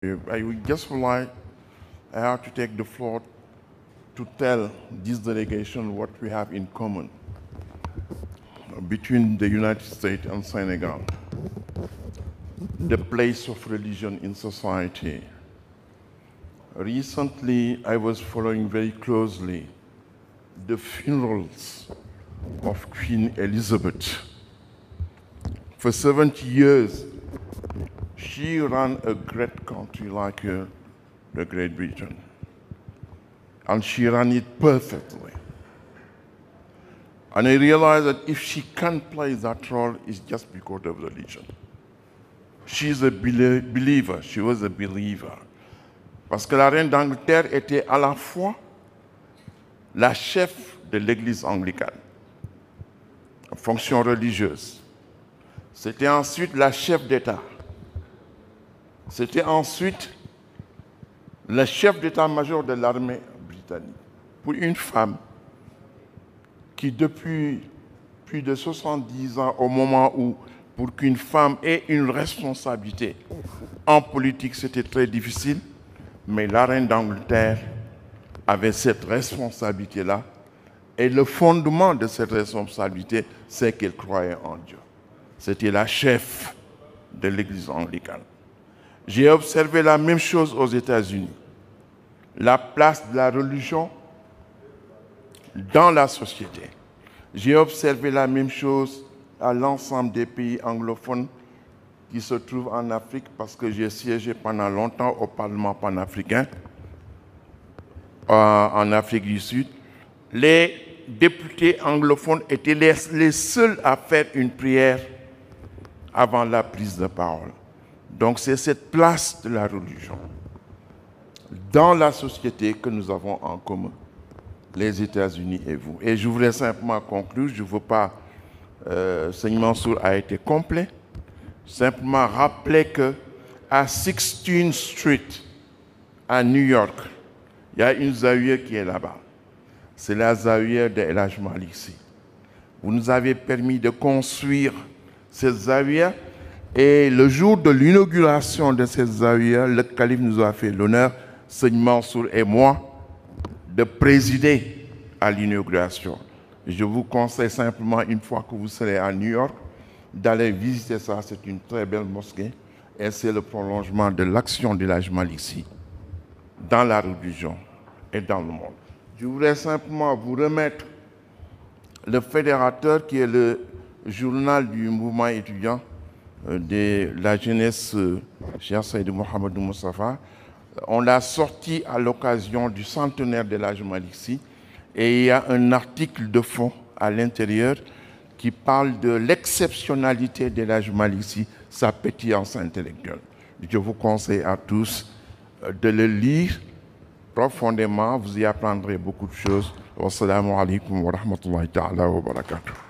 I would just like I have to take the floor to tell this delegation what we have in common between the United States and Senegal, the place of religion in society. Recently, I was following very closely the funerals of Queen Elizabeth. For 70 years, she ran a great country like the Great Britain, and she ran it perfectly. And I realized that if she can't play that role, it's just because of religion. She's a believer, she was a believer. Parce que la reine d'Angleterre était à la fois la chef de l'église anglicane, en fonction religieuse. C'était ensuite la chef d'État. C'était ensuite le chef d'état-major de l'armée britannique. Pour une femme qui, depuis plus de 70 ans, au moment où, pour qu'une femme ait une responsabilité en politique, c'était très difficile, mais la reine d'Angleterre avait cette responsabilité-là. Et le fondement de cette responsabilité, c'est qu'elle croyait en Dieu. C'était la chef de l'église anglicane. J'ai observé la même chose aux États-Unis. La place de la religion dans la société. J'ai observé la même chose à l'ensemble des pays anglophones qui se trouvent en Afrique parce que j'ai siégé pendant longtemps au Parlement panafricain en Afrique du Sud. Les députés anglophones étaient les seuls à faire une prière avant la prise de parole. Donc c'est cette place de la religion dans la société que nous avons en commun, les États-Unis et vous. Et je voudrais simplement conclure, je ne veux pas, Seigneur Mansour a été complet, simplement rappeler qu'à 16th Street, à New York, il y a une zawiya qui est là-bas. C'est la zawiya de El Hadj Malick Sy. Vous nous avez permis de construire cette zawiya. Et le jour de l'inauguration de cette zawiya, le calife nous a fait l'honneur, Seigneur Mansour et moi, de présider à l'inauguration. Je vous conseille simplement, une fois que vous serez à New York, d'aller visiter ça. C'est une très belle mosquée et c'est le prolongement de l'action de El Hadj Malick Sy dans la religion et dans le monde. Je voudrais simplement vous remettre le fédérateur qui est le journal du mouvement étudiant de la jeunesse Cheikh Seydou Mouhamadou Moustapha. On l'a sorti à l'occasion du centenaire de El Hadj Malick Sy et il y a un article de fond à l'intérieur qui parle de l'exceptionnalité de El Hadj Malick Sy, sa pétillance intellectuelle. Je vous conseille à tous de le lire profondément, vous y apprendrez beaucoup de choses. Wassalamu alaikum wa rahmatullahi ta'ala wa barakatuh.